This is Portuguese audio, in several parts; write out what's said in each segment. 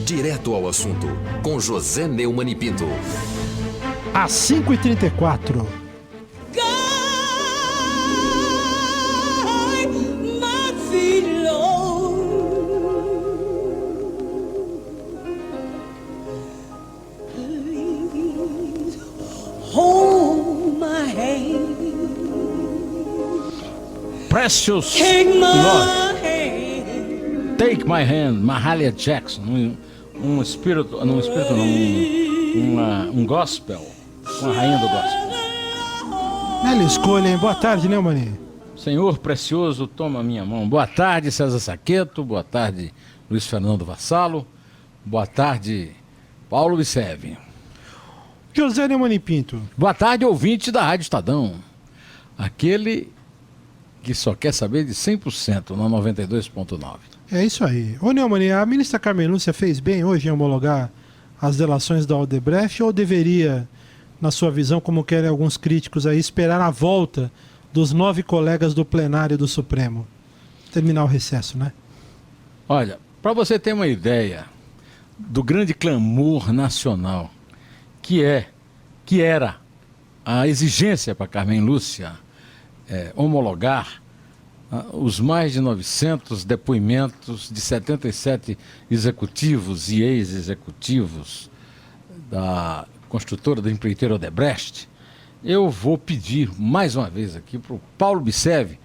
Direto ao assunto, com José Neumann e Pinto. Às 5h34. Precious Lord, Take My Hand, Mahalia Jackson, um gospel, com a rainha do gospel. Bela escolha, hein? Boa tarde, Neumann. Senhor precioso, toma minha mão. Boa tarde, César Saqueto. Boa tarde, Luiz Fernando Vassalo. Boa tarde, Paulo Biceve. José Neumann e Pinto. Boa tarde, ouvinte da Rádio Estadão. Aquele que só quer saber de 100% na 92.9. É isso aí. Ô Neumann, a ministra Carmen Lúcia fez bem hoje em homologar as delações da Odebrecht ou deveria, na sua visão, como querem alguns críticos aí, esperar a volta dos 9 colegas do plenário do Supremo? Terminar o recesso, né? Olha, para você ter uma ideia do grande clamor nacional que era a exigência para Carmen Lúcia homologar os mais de 900 depoimentos de 77 executivos e ex-executivos da construtora da empreiteira Odebrecht, eu vou pedir mais uma vez aqui para o Paulo Biceve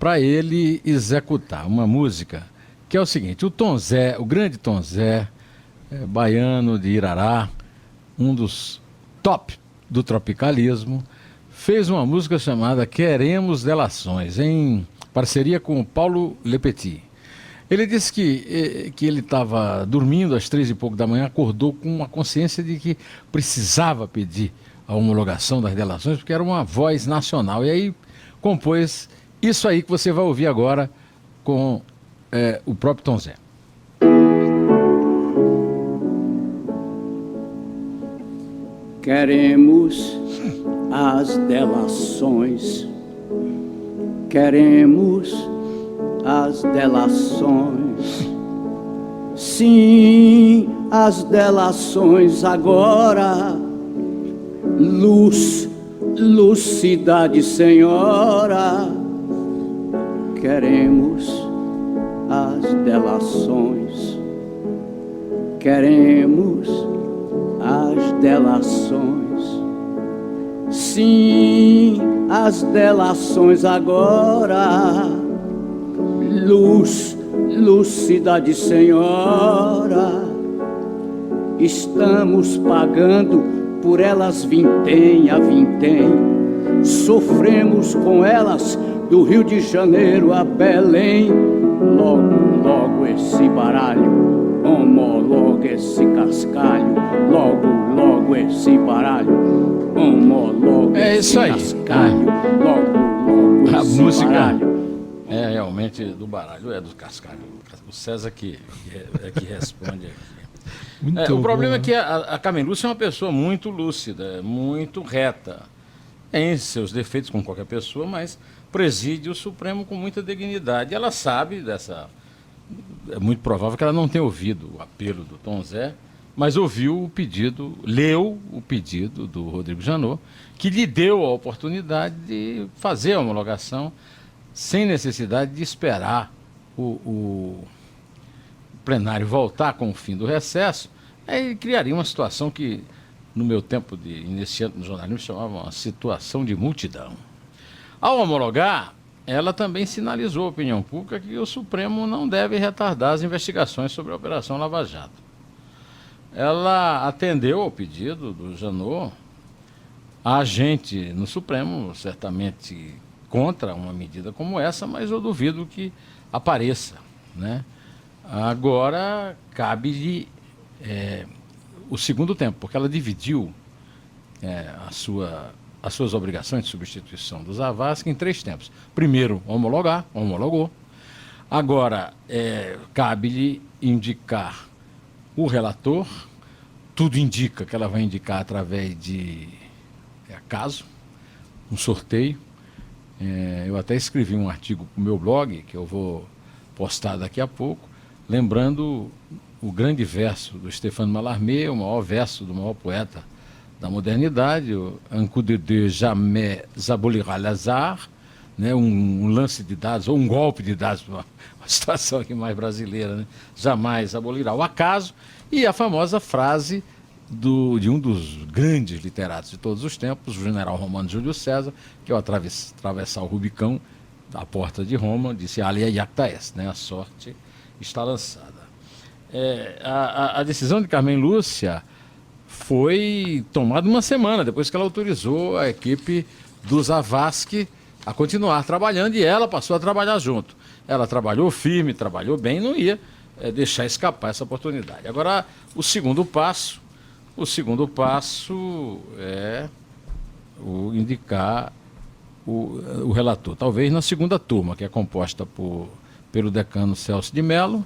para ele executar uma música que é o seguinte: o Tom Zé, o grande Tom Zé, baiano de Irará, um dos top do tropicalismo, fez uma música chamada Queremos Delações, em parceria com o Paulo Lepetit. Ele disse que ele estava dormindo às 3 e pouco da manhã, acordou com uma consciência de que precisava pedir a homologação das delações, porque era uma voz nacional. E aí compôs isso aí que você vai ouvir agora com o próprio Tom Zé. Queremos as delações, queremos as delações, sim, as delações agora, luz, lucidade, senhora, queremos as delações, queremos as delações, sim, as delações agora, luz, lucidade, senhora, estamos pagando por elas vintém a vintém, sofremos com elas do Rio de Janeiro a Belém, logo, logo esse baralho homologa esse cascalho, logo, logo esse baralho homologa esse cascalho, logo, logo a esse música baralho. É realmente do baralho, é do cascalho. O César que responde aqui. O problema é que a Carmen Lúcia é uma pessoa muito lúcida, muito reta. Tem seus defeitos, como qualquer pessoa, mas preside o Supremo com muita dignidade. Ela sabe dessa... É muito provável que ela não tenha ouvido o apelo do Tom Zé, mas ouviu o pedido, leu o pedido do Rodrigo Janot, que lhe deu a oportunidade de fazer a homologação sem necessidade de esperar o plenário voltar com o fim do recesso. Aí criaria uma situação que, no meu tempo de iniciante no jornalismo, chamava uma situação de multidão. Ao homologar, ela também sinalizou à opinião pública que o Supremo não deve retardar as investigações sobre a Operação Lava Jato. Ela atendeu ao pedido do Janot. Há gente no Supremo, certamente contra uma medida como essa, mas eu duvido que apareça, né? Agora, cabe-lhe o segundo tempo, porque ela dividiu as suas obrigações de substituição do Zavascki em 3 tempos. Primeiro, homologar, homologou. Agora, cabe-lhe indicar o relator. Tudo indica que ela vai indicar através de caso, um sorteio. Eu até escrevi um artigo para o meu blog, que eu vou postar daqui a pouco, lembrando o grande verso do Stéphane Mallarmé, o maior verso do maior poeta da modernidade, o Un coup de deux jamais abolira l'hasard, né? Um lance de dados, ou um golpe de dados, uma situação aqui mais brasileira, né? Jamais abolirá o acaso, e a famosa frase de um dos grandes literatos de todos os tempos, o general romano Júlio César, que ao atravessar o Rubicão da porta de Roma, disse alia iacta est, né? A sorte está lançada. A decisão de Carmen Lúcia foi tomada uma semana depois que ela autorizou a equipe do Zavascki a continuar trabalhando, e ela passou a trabalhar junto. Ela trabalhou firme, trabalhou bem, não ia deixar escapar essa oportunidade. Agora, o segundo passo é indicar o relator, talvez na segunda turma, que é composta pelo decano Celso de Mello,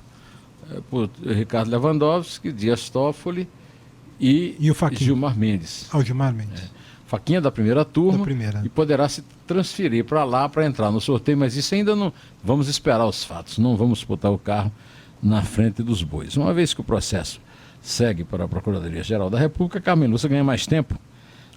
por Ricardo Lewandowski, Dias Toffoli e o Fachin. Gilmar Mendes. O Gilmar Mendes. Fachin da primeira turma, e poderá se transferir para lá para entrar no sorteio, mas isso ainda não. Vamos esperar os fatos, não vamos botar o carro na frente dos bois. Uma vez que o processo segue para a Procuradoria-Geral da República, Carmen Lúcia ganha mais tempo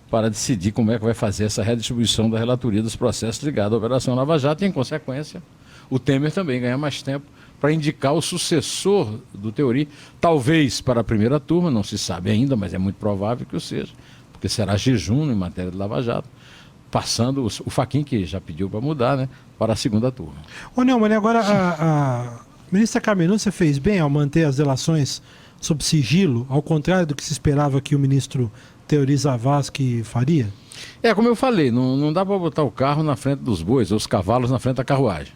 para decidir como é que vai fazer essa redistribuição da relatoria dos processos ligados à Operação Lava Jato, e, em consequência, o Temer também ganha mais tempo para indicar o sucessor do Theory, talvez para a primeira turma, não se sabe ainda, mas é muito provável que o seja, porque será jejum em matéria de Lava Jato, passando o Fachin, que já pediu para mudar, né, para a segunda turma. Ô Neumann, agora a ministra Carmen Lúcia fez bem ao manter as delações sob sigilo, ao contrário do que se esperava que o ministro Theory Zavascki faria? Como eu falei, não dá para botar o carro na frente dos bois, ou os cavalos na frente da carruagem.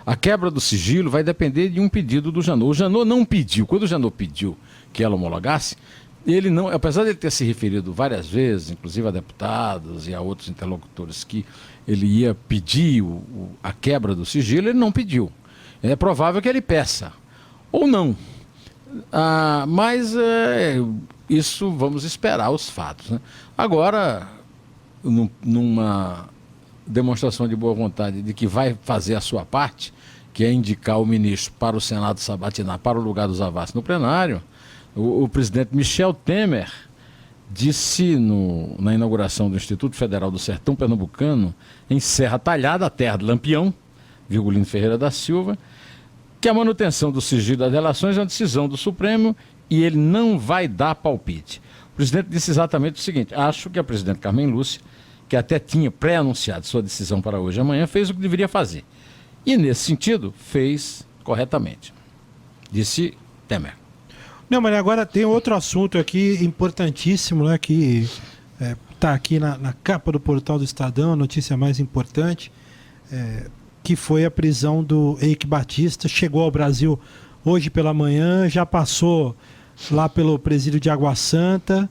A quebra do sigilo vai depender de um pedido do Janot. O Janot não pediu. Quando o Janot pediu que ela homologasse, ele não, apesar de ele ter se referido várias vezes, inclusive a deputados e a outros interlocutores, que ele ia pedir a quebra do sigilo, ele não pediu. É provável que ele peça, ou não. Mas isso vamos esperar os fatos, né? Agora, numa demonstração de boa vontade de que vai fazer a sua parte, que é indicar o ministro para o Senado sabatinar para o lugar do Zavascki no plenário, o presidente Michel Temer disse na inauguração do Instituto Federal do Sertão Pernambucano, em Serra Talhada, a terra de Lampião, Virgulino Ferreira da Silva, que a manutenção do sigilo das delações é uma decisão do Supremo e ele não vai dar palpite. O presidente disse exatamente o seguinte: acho que a presidente Carmen Lúcia, que até tinha pré-anunciado sua decisão para hoje e amanhã, fez o que deveria fazer. E, nesse sentido, fez corretamente. Disse Temer. Não, mas agora tem outro assunto aqui importantíssimo, né, que está aqui na capa do portal do Estadão, a notícia mais importante, que foi a prisão do Eike Batista. Chegou ao Brasil hoje pela manhã, já passou lá pelo presídio de Água Santa,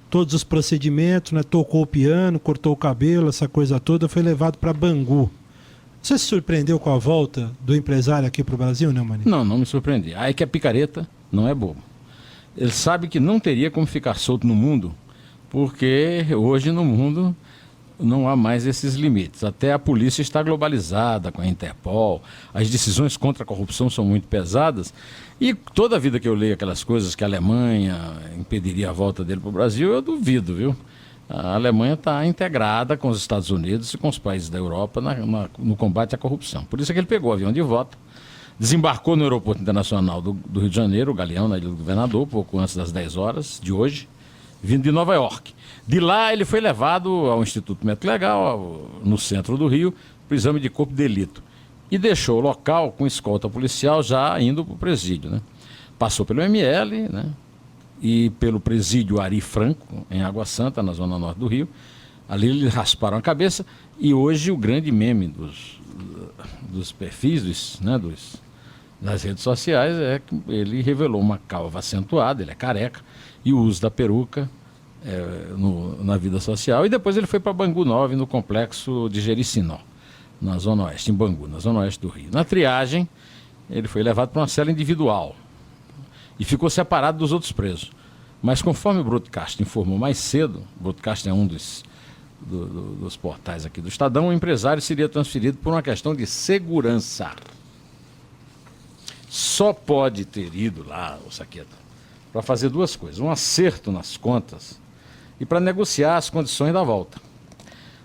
todos os procedimentos, né? Tocou o piano, cortou o cabelo, essa coisa toda, foi levado para Bangu. Você se surpreendeu com a volta do empresário aqui para o Brasil, Neumann? Não me surpreendi. Aí que é picareta, não é bobo. Ele sabe que não teria como ficar solto no mundo, porque hoje no mundo não há mais esses limites. Até a polícia está globalizada com a Interpol, as decisões contra a corrupção são muito pesadas, e toda a vida que eu leio aquelas coisas que a Alemanha impediria a volta dele para o Brasil, eu duvido, viu? A Alemanha está integrada com os Estados Unidos e com os países da Europa no combate à corrupção. Por isso é que ele pegou o avião de volta, desembarcou no aeroporto internacional do Rio de Janeiro, o Galeão, na Ilha do Governador, pouco antes das 10 horas de hoje, vindo de Nova York. De lá ele foi levado ao Instituto Médico Legal, no centro do Rio, para o exame de corpo de delito. E deixou o local com escolta policial já indo para o presídio, né? Passou pelo ML, né? E pelo presídio Ari Franco, em Água Santa, na zona norte do Rio. Ali eles rasparam a cabeça e hoje o grande meme dos perfis, das redes sociais é que ele revelou uma calva acentuada, ele é careca, e o uso da peruca na vida social. E depois ele foi para Bangu 9, no complexo de Jericinó, na zona oeste, em Bangu, na zona oeste do Rio. Na triagem, ele foi levado para uma cela individual e ficou separado dos outros presos. Mas conforme o Broadcast informou mais cedo, o Broadcast é um dos portais aqui do Estadão, o empresário seria transferido por uma questão de segurança. só pode ter ido lá, o Saqueta, para fazer duas coisas: um acerto nas contas e para negociar as condições da volta.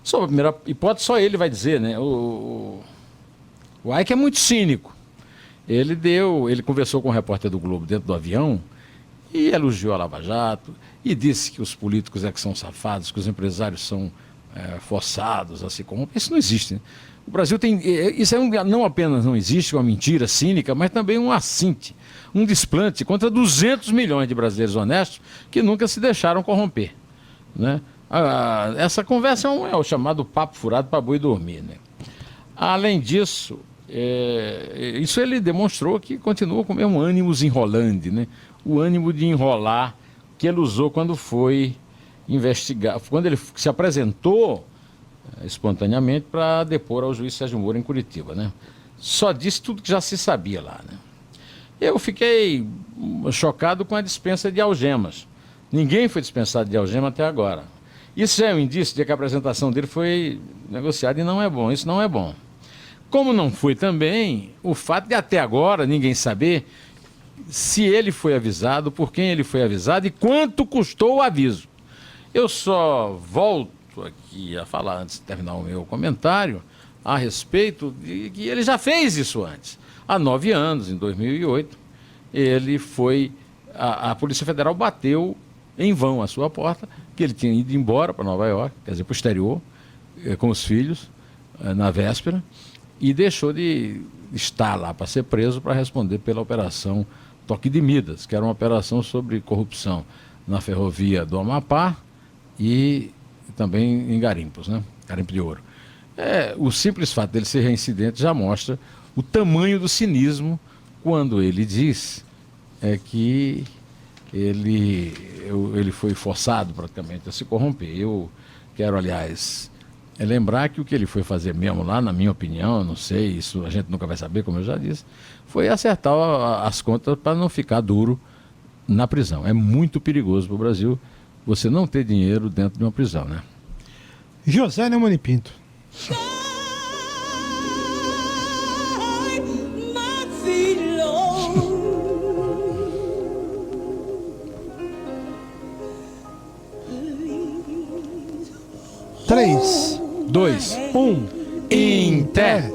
Sobre a primeira hipótese, só ele vai dizer, né? O Ike é muito cínico. Ele conversou com o repórter do Globo dentro do avião e elogiou a Lava Jato e disse que os políticos é que são safados, que os empresários são forçados a se corromper. Isso não existe, né? O Brasil tem... Isso não apenas não existe, uma mentira cínica, mas também um assinte, um desplante contra 200 milhões de brasileiros honestos que nunca se deixaram corromper, né? Essa conversa é o chamado papo furado para boi dormir, né? Além disso, isso ele demonstrou que continua com o mesmo ânimos enrolante, né? O ânimo de enrolar que ele usou quando foi investigar, quando ele se apresentou espontaneamente para depor ao juiz Sérgio Moro em Curitiba, né? Só disse tudo que já se sabia lá, né? Eu fiquei chocado com a dispensa de algemas. Ninguém foi dispensado de algema até agora. Isso já é um indício de que a apresentação dele foi negociada e não é bom. Isso não é bom. Como não foi também o fato de até agora ninguém saber se ele foi avisado, por quem ele foi avisado e quanto custou o aviso. Eu só volto aqui a falar, antes de terminar o meu comentário, a respeito de que ele já fez isso antes. Há 9 anos, em 2008, ele foi... A Polícia Federal bateu em vão a sua porta, que ele tinha ido embora para Nova York, quer dizer, para o exterior, com os filhos, na véspera, e deixou de estar lá para ser preso para responder pela Operação Toque de Midas, que era uma operação sobre corrupção na ferrovia do Amapá e também em garimpos, né? Garimpo de ouro. O simples fato dele ser reincidente já mostra o tamanho do cinismo quando ele diz que ele foi forçado praticamente a se corromper. Eu quero, aliás, lembrar que o que ele foi fazer mesmo lá, na minha opinião, eu não sei, isso a gente nunca vai saber, como eu já disse, foi acertar as contas para não ficar duro na prisão. É muito perigoso para o Brasil você não ter dinheiro dentro de uma prisão, né? José Neumann e Pinto. Três, 2, 1, em té.